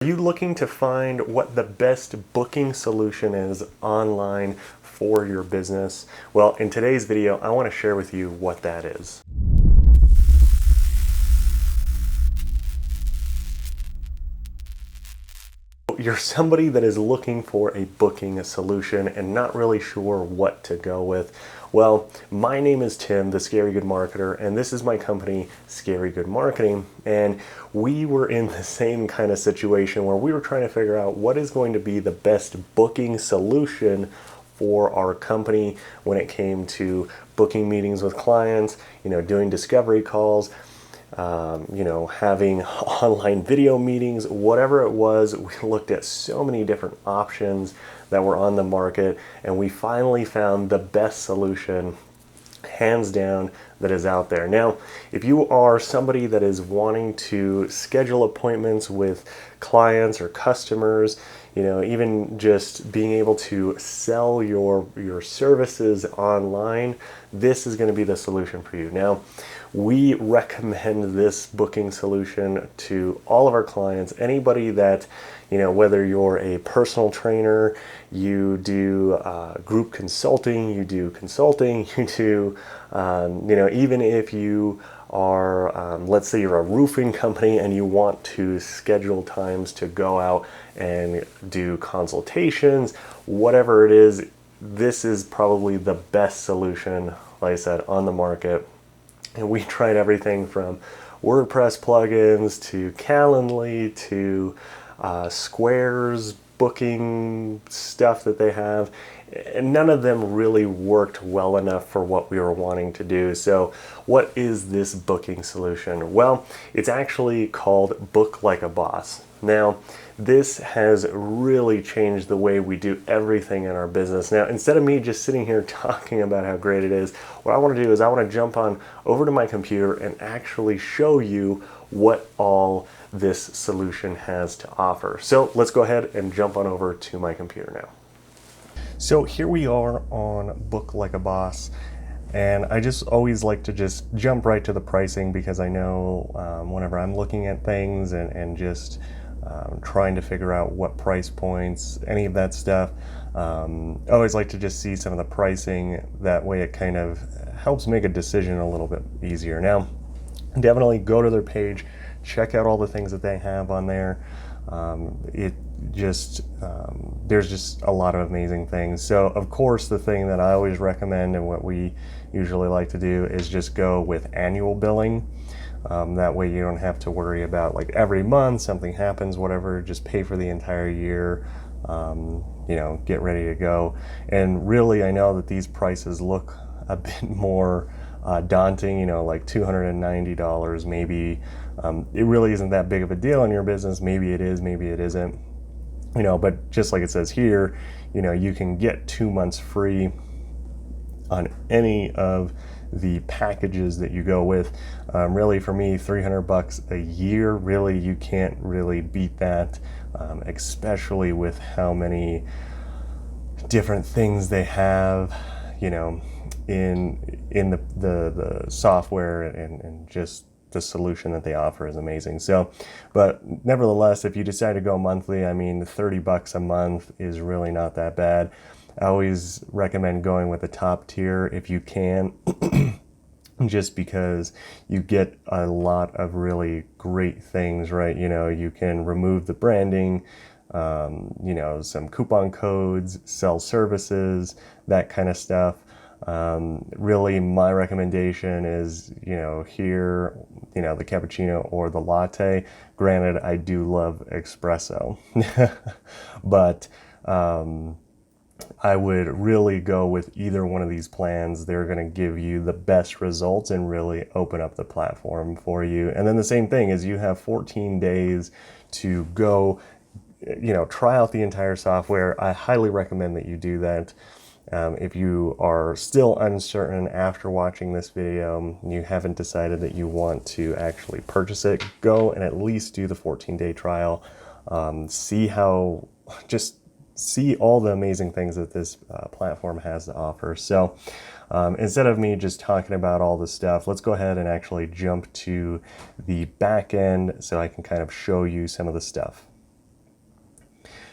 Are you looking to find what the best booking solution is online for your business? Well, in today's video, I want to share with you what that is. You're somebody that is looking for a booking solution and not really sure what to go with. Well, my name is Tim, the Scary Good Marketer, and this is my company, Scary Good Marketing. And we were in the same kind of situation where we were trying to figure out what is going to be the best booking solution for our company when it came to booking meetings with clients, doing discovery calls, having online video meetings, whatever it was. We looked at so many different options that were on the market, and we finally found the best solution, hands down, that is out there. Now, if you are somebody that is wanting to schedule appointments with clients or customers, even just being able to sell your services online, this is going to be the solution for you. Now, we recommend this booking solution to all of our clients. Anybody that, whether you're a personal trainer, you do group consulting, you do, even if you are, let's say you're a roofing company and you want to schedule times to go out and do consultations, whatever it is, this is probably the best solution, like I said, on the market. And we tried everything from WordPress plugins to Calendly to Square's booking stuff that they have, and none of them really worked well enough for what we were wanting to do. So what is this booking solution? Well, it's actually called Book Like a Boss. Now, this has really changed the way we do everything in our business. Now, instead of me just sitting here talking about how great it is, what I want to do is I want to jump on over to my computer and actually show you what all this solution has to offer. So let's go ahead and jump on over to my computer now. So here we are on Book Like a Boss, and I just always like to just jump right to the pricing, because I know whenever I'm looking at things and just trying to figure out what price points, any of that stuff, I always like to just see some of the pricing. That way it kind of helps make a decision a little bit easier. Now, definitely go to their page, check out all the things that they have on there. There's just a lot of amazing things. So of course, the thing that I always recommend and what we usually like to do is just go with annual billing. That way you don't have to worry about like every month something happens, whatever, just pay for the entire year, get ready to go. And really, I know that these prices look a bit more daunting, like $290 maybe. It really isn't that big of a deal in your business. Maybe it is, maybe it isn't, but just like it says here, you can get 2 months free on any of the packages that you go with. Really, for me, $300 a year, really, you can't really beat that, especially with how many different things they have, in the software, and just the solution that they offer is amazing. So, but nevertheless, if you decide to go monthly, I mean, $30 a month is really not that bad. I always recommend going with the top tier if you can, just because you get a lot of really great things, right? You can remove the branding, some coupon codes, sell services, that kind of stuff. Really, my recommendation is, here, the cappuccino or the latte. Granted, I do love espresso, but I would really go with either one of these plans. They're going to give you the best results and really open up the platform for you. And then the same thing is, you have 14 days to go, try out the entire software. I highly recommend that you do that. If you are still uncertain after watching this video, you haven't decided that you want to actually purchase it, go and at least do the 14-day trial. See all the amazing things that this platform has to offer. So instead of me just talking about all this stuff, let's go ahead and actually jump to the back end so I can kind of show you some of the stuff.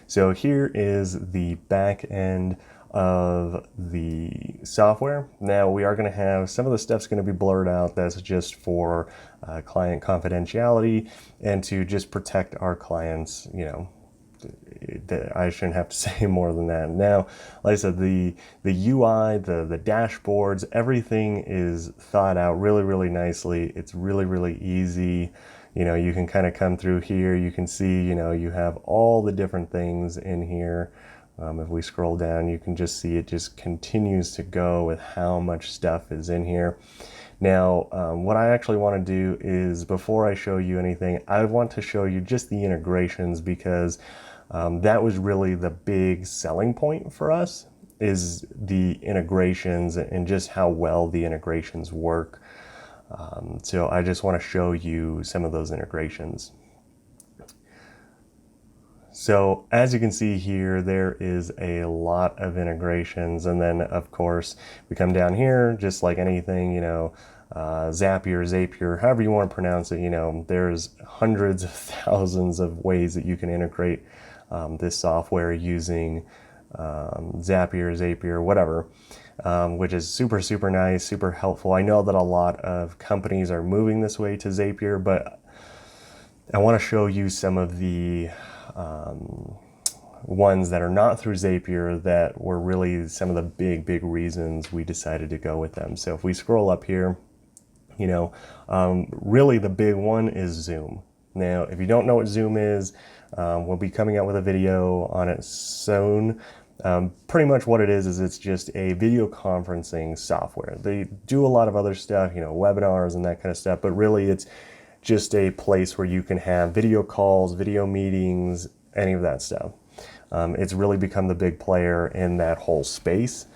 So here is the back end of the software. Now we are going to have some of the stuff's going to be blurred out. That's just for client confidentiality and to just protect our clients. You know, I shouldn't have to say more than that. Now, like I said, the UI, the dashboards, everything is thought out really nicely. It's really easy. You know, you can kind of come through here. You can see, you know, you have all the different things in here. If we scroll down, you can just see it just continues to go with how much stuff is in here. Now, what I actually want to do is, before I show you anything, I want to show you just the integrations, because that was really the big selling point for us, is the integrations and just how well the integrations work. So I just want to show you some of those integrations. So as you can see here, there is a lot of integrations. And then of course we come down here, just like anything, you know, Zapier, however you want to pronounce it, you know, there's hundreds of thousands of ways that you can integrate this software using Zapier, whatever, which is super nice, super helpful. I know that a lot of companies are moving this way to Zapier, but I want to show you some of the ones that are not through Zapier that were really some of the big reasons we decided to go with them. So if we scroll up here, you know, really the big one is Zoom. Now, if you don't know what Zoom is, we'll be coming out with a video on it soon. Pretty much what it is it's just a video conferencing software. They do a lot of other stuff, you know, webinars and that kind of stuff, but really it's just a place where you can have video calls, video meetings, any of that stuff. It's really become the big player in that whole space.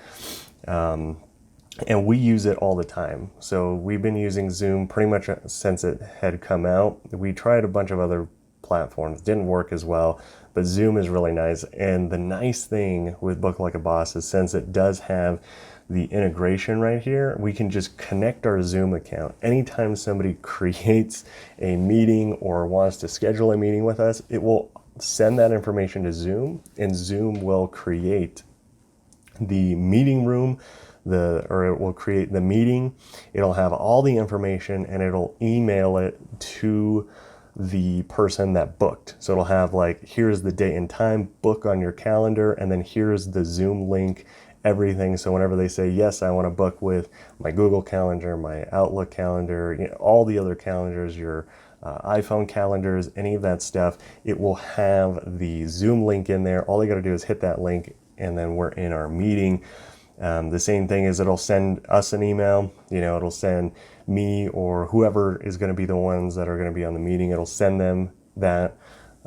And we use it all the time. So we've been using Zoom pretty much since it had come out. We tried a bunch of other platforms, didn't work as well, but Zoom is really nice. And the nice thing with Book Like a Boss is, since it does have the integration right here, we can just connect our Zoom account. Anytime somebody creates a meeting or wants to schedule a meeting with us, it will send that information to Zoom, and Zoom will create the meeting room, or it will create the meeting. It'll have all the information and it'll email it to the person that booked. So it'll have like, here's the date and time, book on your calendar, and then here's the Zoom link, everything. So whenever they say, yes, I want to book with my Google Calendar, my Outlook calendar, you know, all the other calendars, your iPhone calendars, any of that stuff, it will have the Zoom link in there. All they got to do is hit that link and then we're in our meeting. The same thing is, it'll send us an email, you know, it'll send me or whoever is going to be the ones that are going to be on the meeting, it'll send them that.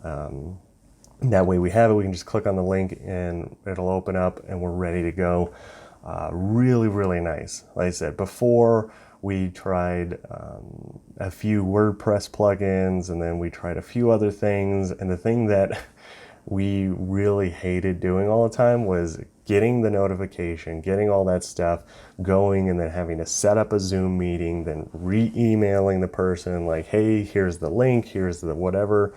That way we have it, we can just click on the link and it'll open up and we're ready to go. Really nice. Like I said, before we tried a few WordPress plugins, and then we tried a few other things. And the thing that we really hated doing all the time was getting the notification, getting all that stuff going, and then having to set up a Zoom meeting, then re-emailing the person like, hey, here's the link, here's the whatever.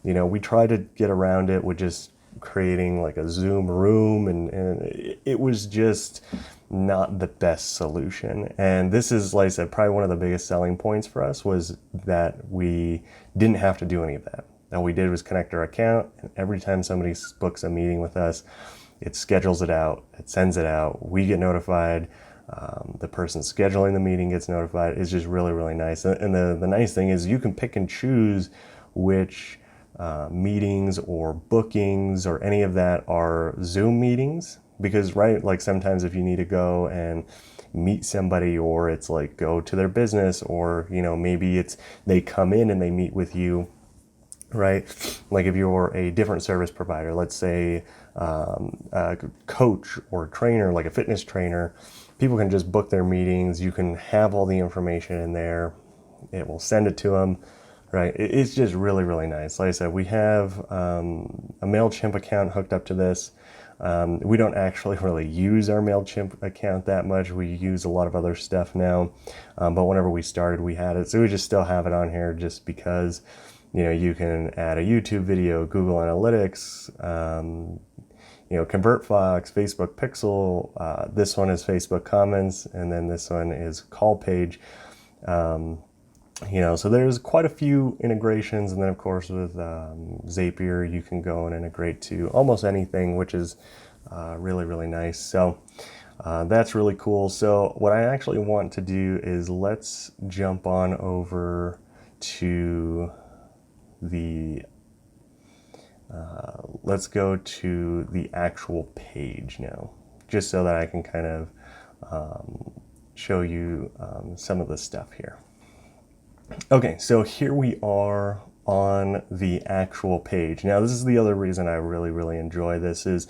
You know, we tried to get around it with just creating like a Zoom room, and it was just not the best solution. And this is, like I said, probably one of the biggest selling points for us, was that we didn't have to do any of that. All we did was connect our account, and every time somebody books a meeting with us, it schedules it out, it sends it out, we get notified, the person scheduling the meeting gets notified. It's just really nice. And the nice thing is, you can pick and choose which meetings or bookings or any of that are Zoom meetings, because, right, like sometimes if you need to go and meet somebody, or it's like go to their business, or, you know, maybe it's they come in and they meet with you, right? Like if you're a different service provider, let's say a coach or trainer, like a fitness trainer, people can just book their meetings. You can have all the information in there. It will send it to them, right? It's just really nice. Like I said, we have a MailChimp account hooked up to this. We don't actually really use our MailChimp account that much. We use a lot of other stuff now, but whenever we started, we had it. So we just still have it on here just because. You can add a YouTube video, Google Analytics, 𝗦𝗢𝗥𝗕𝗢𝗦, Facebook Pixel. This one is Facebook Comments, and then this one is Call Page. So there's quite a few integrations, and then of course with Zapier, you can go and integrate to almost anything, which is really, really nice. So that's really cool. So what I actually want to do is let's jump on over to the let's go to the actual page now, just so that I can kind of show you some of the stuff here. Okay, so here we are on the actual page. Now, this is the other reason I really, really enjoy this is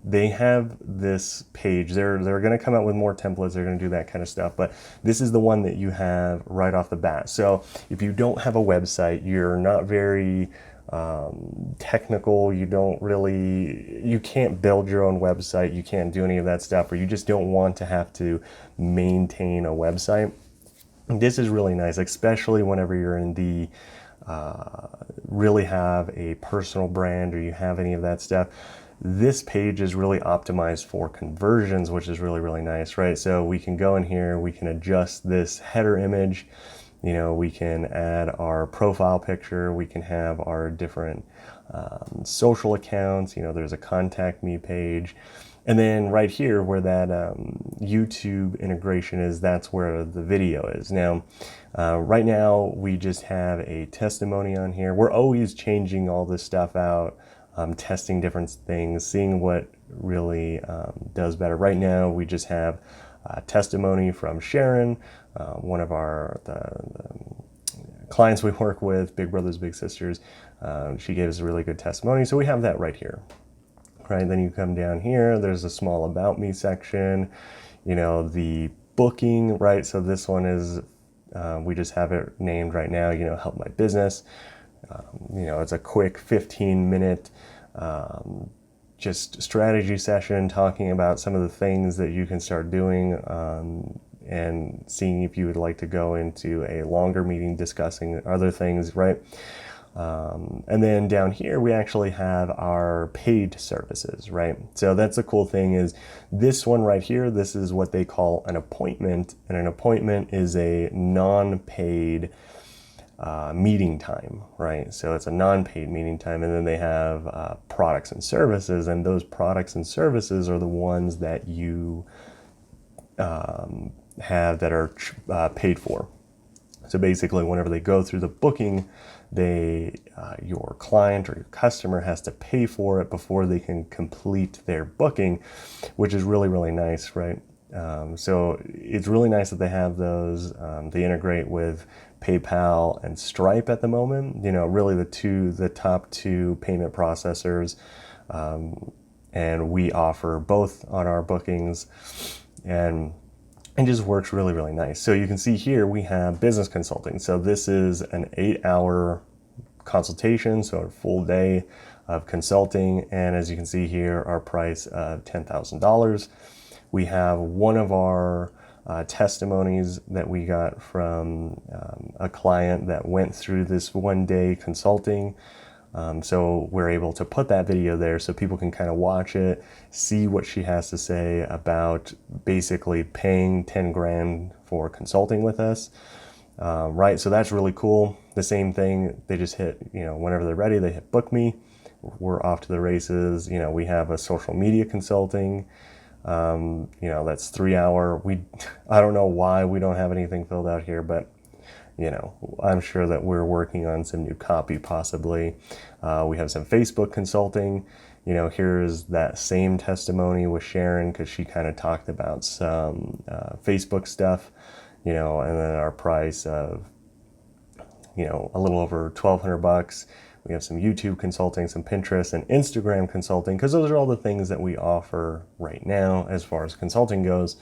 they have this page. They're going to come out with more templates. They're going to do that kind of stuff, but this is the one that you have right off the bat. So if you don't have a website, you're not very technical, you can't build your own website, you can't do any of that stuff, or you just don't want to have to maintain a website. This is really nice, especially whenever you're in the really have a personal brand, or you have any of that stuff. This page is really optimized for conversions, which is really, really nice, right? So we can go in here, we can adjust this header image, we can add our profile picture, we can have our different social accounts, there's a contact me page. And then right here where that YouTube integration is, that's where the video is. Now, right now we just have a testimony on here. We're always changing all this stuff out, testing different things, seeing what really does better. Right now we just have testimony from Sharon, one of the clients we work with, Big Brothers Big Sisters. She gave us a really good testimony, so we have that right here. Right, then you come down here, there's a small about me section, the booking, right? So this one is, we just have it named right now, help my business. It's a quick 15-minute just strategy session talking about some of the things that you can start doing, and seeing if you would like to go into a longer meeting discussing other things, right? And then down here, we actually have our paid services, right? So that's the cool thing is this one right here, this is what they call an appointment, and an appointment is a non-paid meeting time, right? So it's a non-paid meeting time, and then they have products and services, and those products and services are the ones that you have that are paid for. So basically, whenever they go through the booking, your client or your customer has to pay for it before they can complete their booking, which is really, really nice, right? So it's really nice that they have those. They integrate with PayPal and Stripe at the moment. Really the top two payment processors, and we offer both on our bookings, and it just works really, really nice. So you can see here we have business consulting. So this is an 8-hour consultation, so a full day of consulting. And as you can see here, our price of $10,000. We have one of our testimonies that we got from a client that went through this one-day consulting. So we're able to put that video there so people can kind of watch it, see what she has to say about basically paying 10 grand for consulting with us. Right, so that's really cool. The same thing, they just hit, whenever they're ready, they hit book me. We're off to the races. We have a social media consulting. That's 3 hour. I don't know why we don't have anything filled out here, but I'm sure that we're working on some new copy possibly. We have some Facebook consulting. Here's that same testimony with Sharon, because she kind of talked about some Facebook stuff, and then our price of, a little over $1,200. We have some YouTube consulting, some Pinterest and Instagram consulting, because those are all the things that we offer right now as far as consulting goes.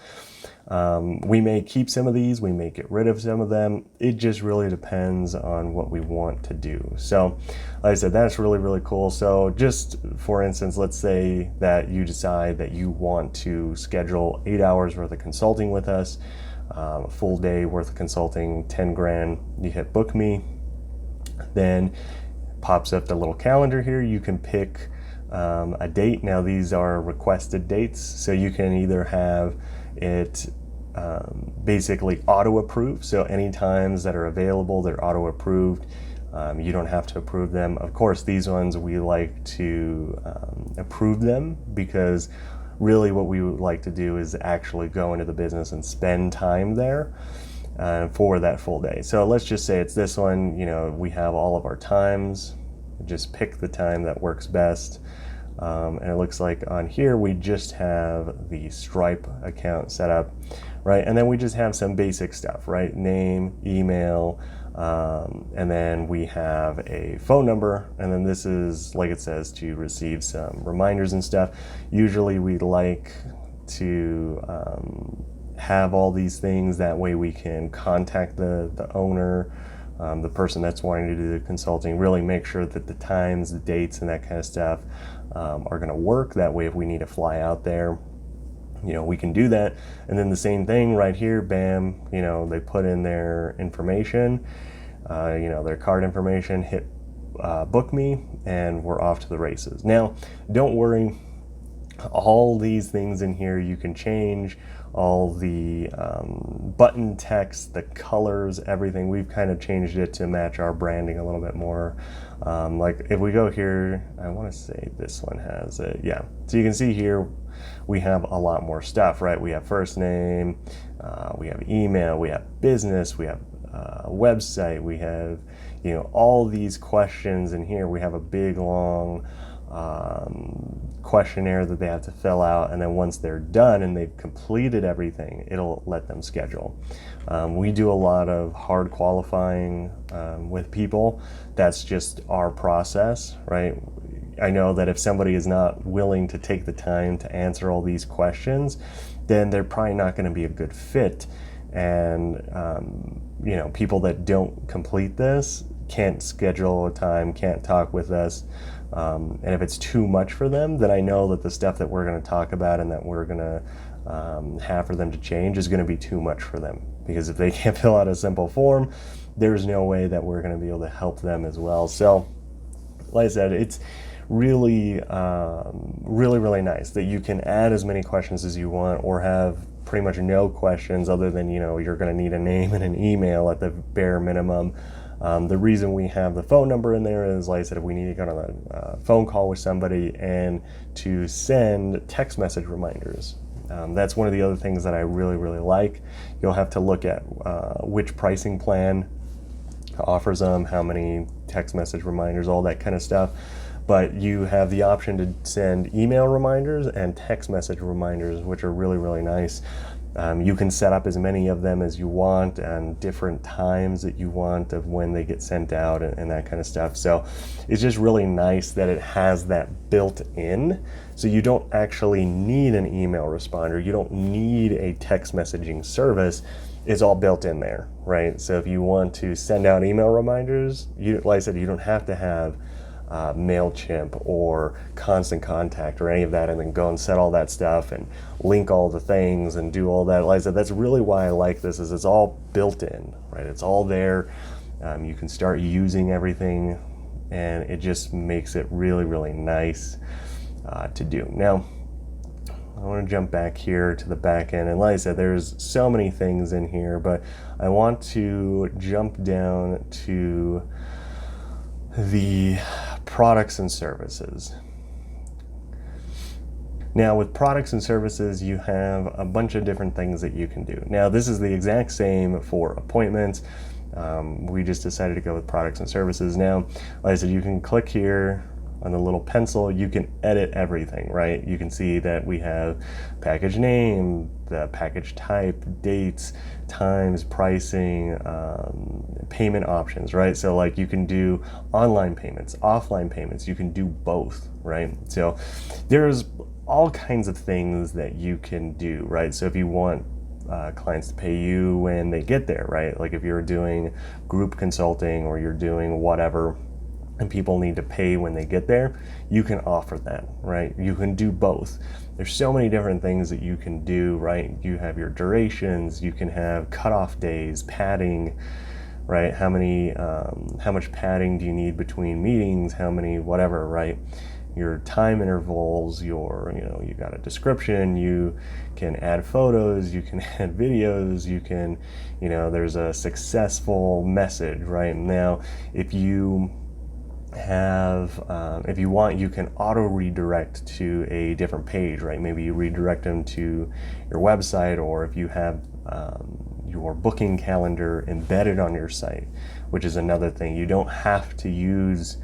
We may keep some of these, we may get rid of some of them. It just really depends on what we want to do. So like I said, that's really, really cool. So just for instance, let's say that you decide that you want to schedule 8 hours worth of consulting with us, a full day worth of consulting, 10 grand, you hit book me. Then pops up the little calendar here. You can pick a date. Now these are requested dates, so you can either have it basically auto-approved, so any times that are available, they're auto-approved. You don't have to approve them. Of course, these ones we like to approve them, because really what we would like to do is actually go into the business and spend time there for that full day. So let's just say it's this one. You know, we have all of our times. Just pick the time that works best. And it looks like on here we just have the Stripe account set up, right? And then we just have some basic stuff, right? Name, email, and then we have a phone number, and then this is, like it says, to receive some reminders and stuff. Usually we like to have all these things, that way we can contact the owner, the person that's wanting to do the consulting, really make sure that the times, the dates, and that kind of stuff are going to work. That way if we need to fly out there, you know, we can do that. And then the same thing right here, bam, you know, they put in their information, you know, their card information, hit book me, and we're off to the races. Now, don't worry, all these things in here you can change. All the button text, the colors, everything, we've kind of changed it to match our branding a little bit more. Like if we go here, I want to say this one has it, yeah. So you can see here we have a lot more stuff, right? We have first name, we have email, we have business, we have website, we have, you know, all these questions in here. We have a big long questionnaire that they have to fill out, and then once they're done and they've completed everything, it'll let them schedule. We do a lot of hard qualifying with people. That's just our process, right? I know that if somebody is not willing to take the time to answer all these questions, then they're probably not going to be a good fit. And you know, people that don't complete this can't schedule a time, can't talk with us. And if it's too much for them, then I know that the stuff that we're going to talk about and that we're going to have for them to change is going to be too much for them. Because if they can't fill out a simple form, there's no way that we're going to be able to help them as well. So, like I said, it's really, really nice that you can add as many questions as you want, or have pretty much no questions other than, you know, you're going to need a name and an email at the bare minimum. The reason we have the phone number in there is, like I said, if we need to go on a phone call with somebody and to send text message reminders. That's one of the other things that I really like. You'll have to look at which pricing plan offers them, how many text message reminders, all that kind of stuff. But you have the option to send email reminders and text message reminders, which are really nice. You can set up as many of them as you want and different times that you want of when they get sent out and that kind of stuff. So it's just really nice that it has that built in. So you don't actually need an email responder. You don't need a text messaging service. It's all built in there, right? So if you want to send out email reminders, like I said, you don't have to have MailChimp or Constant Contact or any of that, and then go and set all that stuff and link all the things and do all that. Like I said, that's really why I like this, is it's all built in, right? It's all there. You can start using everything, and it just makes it really nice to do. Now, I want to jump back here to the back end, and like I said, there's so many things in here, but I want to jump down to the products and services. Now with products and services, you have a bunch of different things that you can do. Now this is the exact same for appointments. We just decided to go with products and services. Now, like I said, you can click here on the little pencil, you can edit everything, right? You can see that we have package name, the package type, dates, times, pricing, payment options, right? So like you can do online payments, offline payments, you can do both, right? So there's all kinds of things that you can do, right? So if you want clients to pay you when they get there, right? Like if you're doing group consulting or you're doing whatever, and people need to pay when they get there, you can offer that, right? You can do both. There's so many different things that you can do, right? You have your durations, you can have cutoff days, padding, right? How much padding do you need between meetings? How many, whatever, right? Your time intervals, you got a description, you can add photos, you can add videos, you can, there's a successful message, right? Now, if you want, you can auto redirect to a different page, right? Maybe you redirect them to your website, or if you have your booking calendar embedded on your site, which is another thing. You don't have to use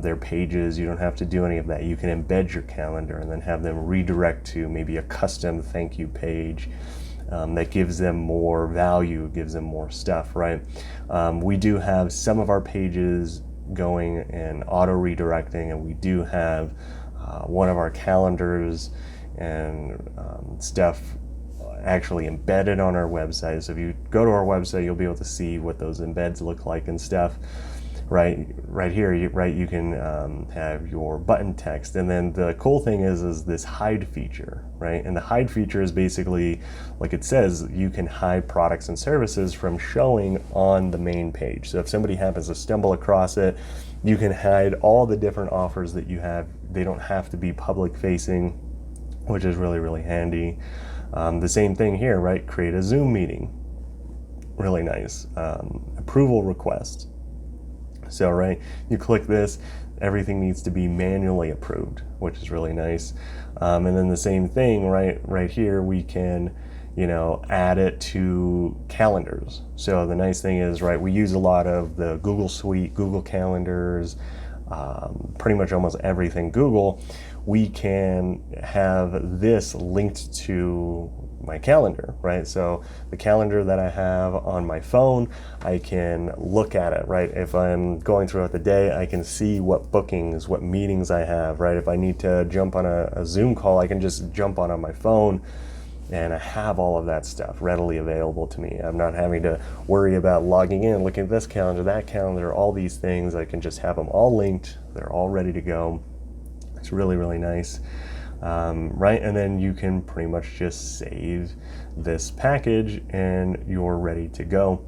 their pages, you don't have to do any of that. You can embed your calendar and then have them redirect to maybe a custom thank you page that gives them more value, gives them more stuff, right? We do have some of our pages going and auto redirecting, and we do have one of our calendars and stuff actually embedded on our website. So if you go to our website, you'll be able to see what those embeds look like and stuff. Right here, you can have your button text, and then the cool thing is this hide feature, right? And the hide feature is basically, like it says, you can hide products and services from showing on the main page. So if somebody happens to stumble across it, you can hide all the different offers that you have. They don't have to be public facing, which is really, really handy. The same thing here, right? Create a Zoom meeting, really nice. Approval request. So, right, you click this, everything needs to be manually approved, which is really nice. And then the same thing, right here, we can, add it to calendars. So the nice thing is, right, we use a lot of the Google Suite, Google Calendars, pretty much almost everything Google. We can have this linked to my calendar, right? So the calendar that I have on my phone, I can look at it, right? If I'm going throughout the day, I can see what bookings, what meetings I have, right? If I need to jump on a Zoom call, I can just jump on my phone, and I have all of that stuff readily available to me. I'm not having to worry about logging in, looking at this calendar, that calendar, all these things. I can just have them all linked. They're all ready to go. It's really, really nice. Right, and then you can pretty much just save this package and you're ready to go.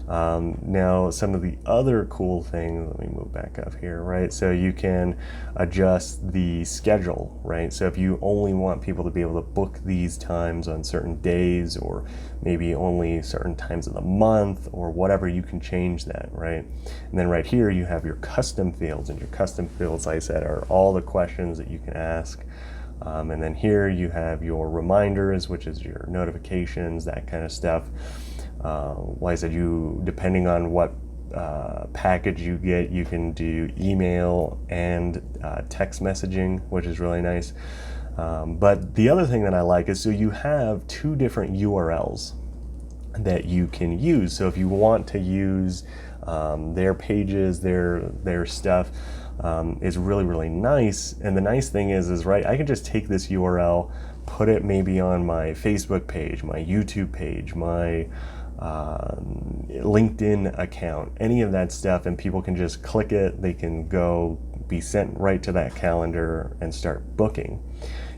Now, some of the other cool things, let me move back up here, right? So you can adjust the schedule, right? So if you only want people to be able to book these times on certain days, or maybe only certain times of the month, or whatever, you can change that, right? And then right here, you have your custom fields, and your custom fields, like I said, are all the questions that you can ask. And then here you have your reminders, which is your notifications, that kind of stuff. Like I said, depending on what package you get, you can do email and text messaging, which is really nice. But the other thing that I like is, so you have two different URLs that you can use. So if you want to use their pages, their stuff, is really, really nice. And the nice thing is right, I can just take this URL, put it maybe on my Facebook page, my YouTube page, my LinkedIn account, any of that stuff, and people can just click it. They can go be sent right to that calendar and start booking.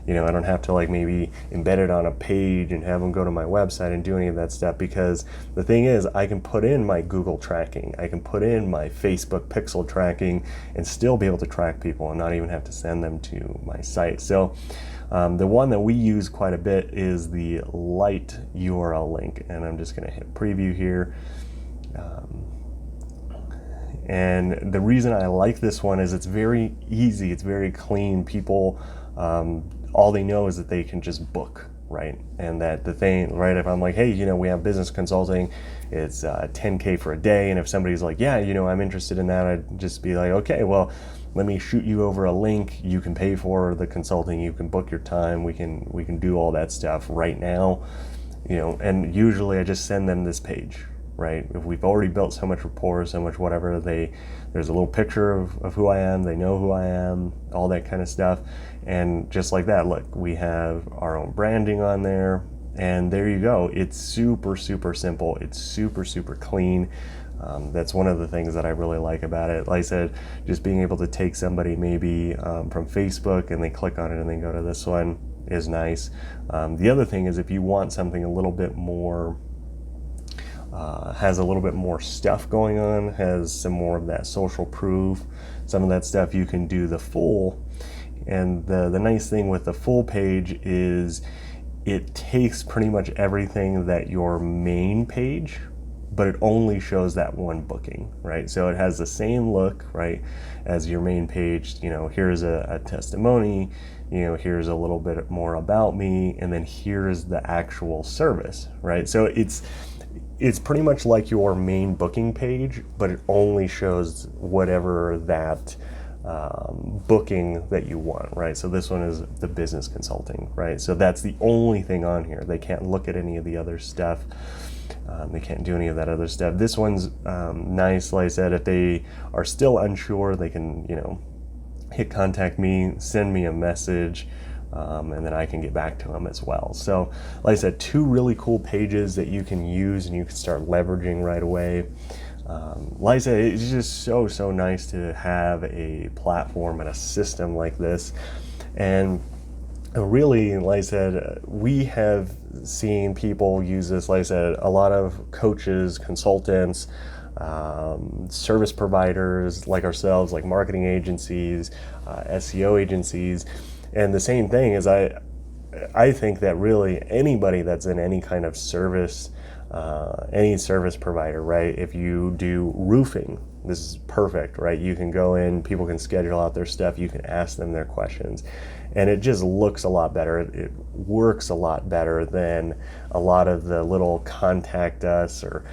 I don't have to maybe embed it on a page and have them go to my website and do any of that stuff, because the thing is, I can put in my Google tracking, I can put in my Facebook pixel tracking, and still be able to track people and not even have to send them to my site. So the one that we use quite a bit is the light URL link, and I'm just going to hit preview here. And the reason I like this one is it's very easy, it's very clean. People, all they know is that they can just book, right? And that the thing, right, if I'm like, hey, we have business consulting, it's $10K for a day, and if somebody's like, yeah, I'm interested in that, I'd just be like, okay, well, let me shoot you over a link. You can pay for the consulting, you can book your time, we can do all that stuff right now, and usually I just send them this page, right? If we've already built so much rapport, so much whatever, there's a little picture of who I am, they know who I am, all that kind of stuff. And just like that, look, we have our own branding on there, and there you go. It's super, super simple. It's super, super clean. That's one of the things that I really like about it. Like I said, just being able to take somebody maybe from Facebook and they click on it and they go to this one is nice. The other thing is, if you want something a little bit more has a little bit more stuff going on, has some more of that social proof, some of that stuff you can do the full. And the nice thing with the full page is it takes pretty much everything that your main page, but it only shows that one booking, right? So it has the same look, right, as your main page. You know, here's a testimony, you know, here's a little bit more about me, and then here's the actual service, right? So it's pretty much like your main booking page, but it only shows whatever that booking that you want, right? So this one is the business consulting, right? So that's the only thing on here. They can't look at any of the other stuff. They can't do any of that other stuff. This one's nice. Like I said, if they are still unsure, they can, you know, hit contact me, send me a message, and then I can get back to them as well. So like I said, 2 really cool pages that you can use and you can start leveraging right away. Like I said, it's just so nice to have a platform and a system like this. And really, like I said, we have seen people use this. Like I said, a lot of coaches, consultants, service providers like ourselves, like marketing agencies, SEO agencies. And the same thing is I think that really anybody that's in any kind of service, any service provider, right? If you do roofing, this is perfect, right? You can go in, people can schedule out their stuff, you can ask them their questions, and it just looks a lot better. It works a lot better than a lot of the little contact us or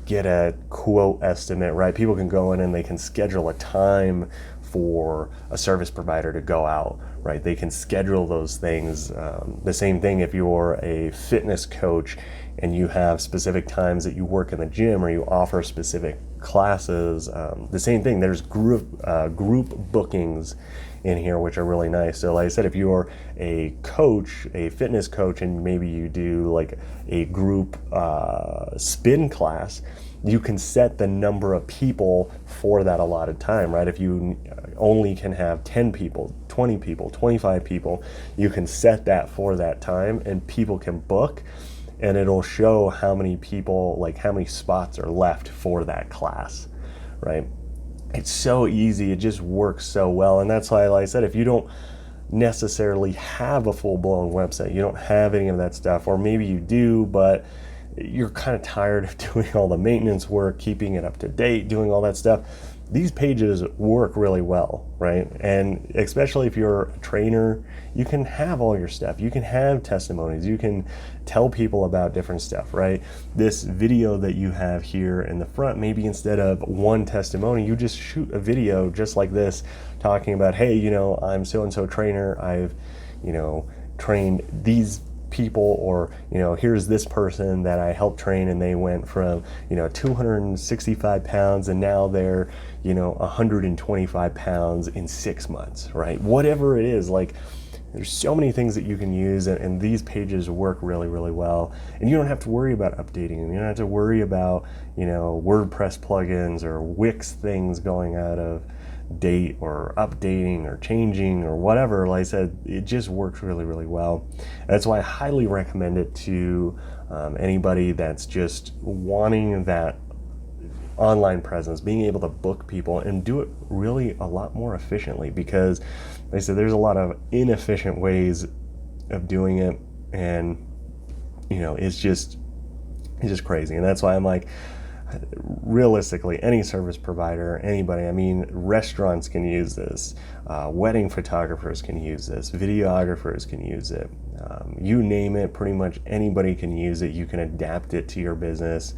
get a quote estimate, right? People can go in and they can schedule a time for a service provider to go out, right? They can schedule those things. The same thing if you're a fitness coach and you have specific times that you work in the gym or you offer specific classes. The same thing, there's group bookings in here, which are really nice. So like I said, if you're a coach, a fitness coach, and maybe you do like a group spin class, you can set the number of people for that allotted time, right? If you only can have 10 people, 20 people, 25 people, you can set that for that time and people can book, and it'll show how many people, like how many spots are left for that class, right? It's so easy, it just works so well. And that's why, like I said, if you don't necessarily have a full-blown website, you don't have any of that stuff, or maybe you do, but you're kind of tired of doing all the maintenance work, keeping it up to date, doing all that stuff, these pages work really well, right? And especially if you're a trainer, you can have all your stuff. You can have testimonies. You can tell people about different stuff, right? This video that you have here in the front, maybe instead of one testimony, you just shoot a video just like this, talking about, hey, you know, I'm so-and-so trainer. I've, you know, trained these people, or, you know, here's this person that I helped train and they went from, you know, 265 pounds and now they're, you know, 125 pounds in 6 months, right? Whatever it is, like, there's so many things that you can use, and these pages work really well. And you don't have to worry about updating them. You don't have to worry about, you know, WordPress plugins or Wix things going out of date or updating or changing or whatever. Like I said, it just works really well. That's why I highly recommend it to anybody that's just wanting that online presence, being able to book people and do it really a lot more efficiently, because like I said, there's a lot of inefficient ways of doing it, and you know, it's just crazy. And that's why I'm like, realistically, any service provider, anybody, I mean, restaurants can use this, wedding photographers can use this, videographers can use it, you name it, pretty much anybody can use it. You can adapt it to your business,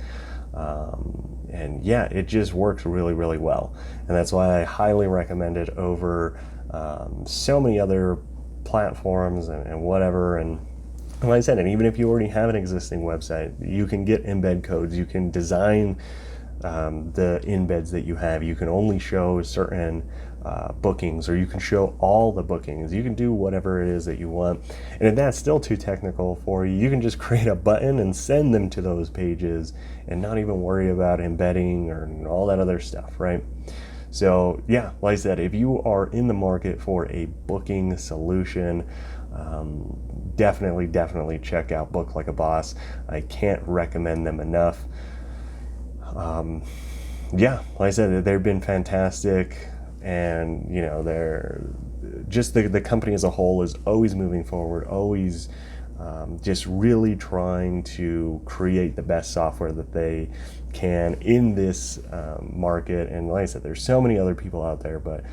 and yeah, it just works really well. And that's why I highly recommend it over so many other platforms and whatever. And like I said, and even if you already have an existing website, you can get embed codes. You can design the embeds that you have. You can only show certain bookings, or you can show all the bookings. You can do whatever it is that you want. And if that's still too technical for you, you can just create a button and send them to those pages and not even worry about embedding or all that other stuff, right? So yeah, like I said, if you are in the market for a booking solution, definitely check out Book Like a Boss. I can't recommend them enough. yeah, like I said, they've been fantastic, and you know, they're just the company as a whole is always moving forward, always just really trying to create the best software that they can in this market. And like I said, there's so many other people out there, but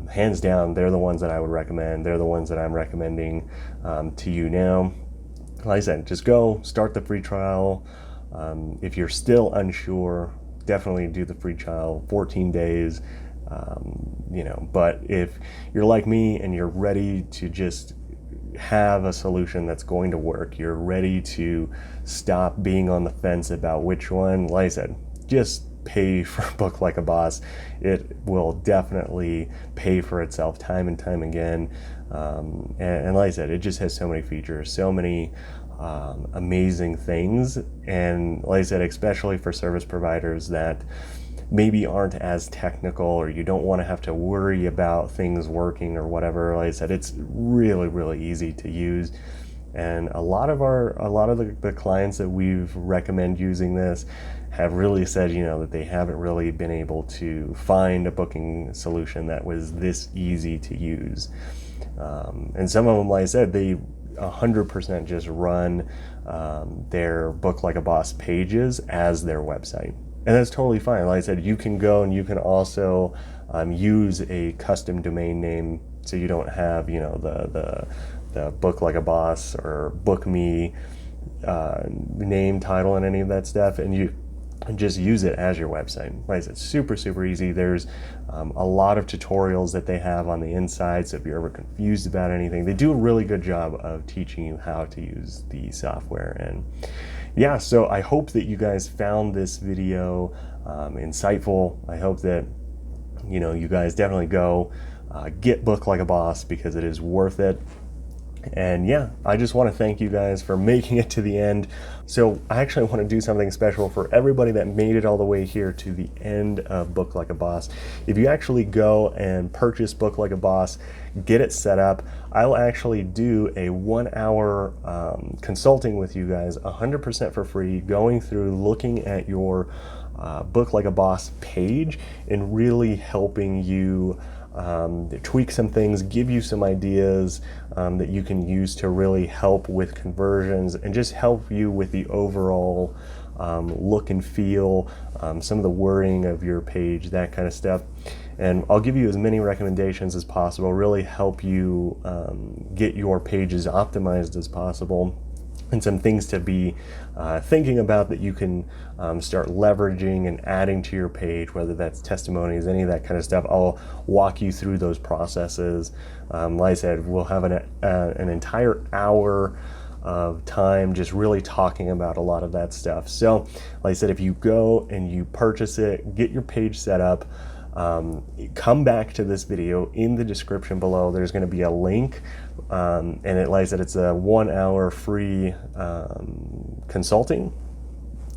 hands down, they're the ones that I would recommend. They're the ones that I'm recommending to you now. Like I said, just go start the free trial. If you're still unsure, definitely do the free trial, 14 days. You know, but if you're like me and you're ready to just have a solution that's going to work, you're ready to stop being on the fence about which one, like I said, just pay for Book Like a Boss. It will definitely pay for itself time and time again. And like I said, it just has so many features, so many amazing things. And like I said, especially for service providers that maybe aren't as technical, or you don't want to have to worry about things working or whatever. Like I said, it's really, really easy to use. And a lot of the clients that we've recommend using this have really said, you know, that they haven't really been able to find a booking solution that was this easy to use. And some of them, like I said, they 100% just run their Book Like a Boss pages as their website. And that's totally fine. Like I said, you can go and you can also use a custom domain name, so you don't have, you know, the Book Like a Boss or Book Me name, title, and any of that stuff, and you just use it as your website. Like I said, super, super easy. There's a lot of tutorials that they have on the inside, so if you're ever confused about anything, they do a really good job of teaching you how to use the software. And yeah, so I hope that you guys found this video insightful. I hope that, you know, you guys definitely go get Book Like a Boss, because it is worth it. And yeah, I just want to thank you guys for making it to the end. So I actually want to do something special for everybody that made it all the way here to the end of Book Like a Boss. If you actually go and purchase Book Like a Boss, get it set up, I'll actually do a 1-hour consulting with you guys 100% for free, going through, looking at your Book Like a Boss page and really helping you tweak some things, give you some ideas that you can use to really help with conversions, and just help you with the overall look and feel, some of the wording of your page, that kind of stuff. And I'll give you as many recommendations as possible, really help you get your pages optimized as possible, and some things to be thinking about that you can start leveraging and adding to your page, whether that's testimonies, any of that kind of stuff. I'll walk you through those processes. Like I said, we'll have an entire hour of time just really talking about a lot of that stuff. So like I said, if you go and you purchase it, get your page set up, come back to this video. In the description below, there's going to be a link, and like I said, it's a 1-hour free consulting.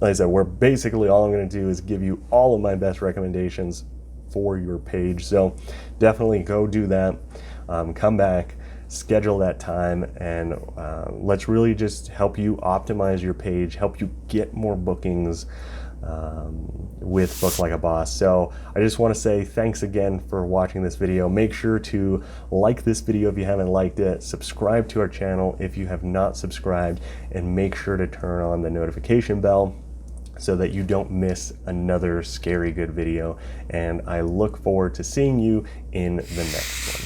Like I said, where basically all I'm going to do is give you all of my best recommendations for your page. So definitely go do that. Come back, schedule that time, and let's really just help you optimize your page, help you get more bookings with Book Like a Boss. So I just want to say thanks again for watching this video. Make sure to like this video if you haven't liked it, subscribe to our channel if you have not subscribed, and make sure to turn on the notification bell so that you don't miss another scary good video. And I look forward to seeing you in the next one.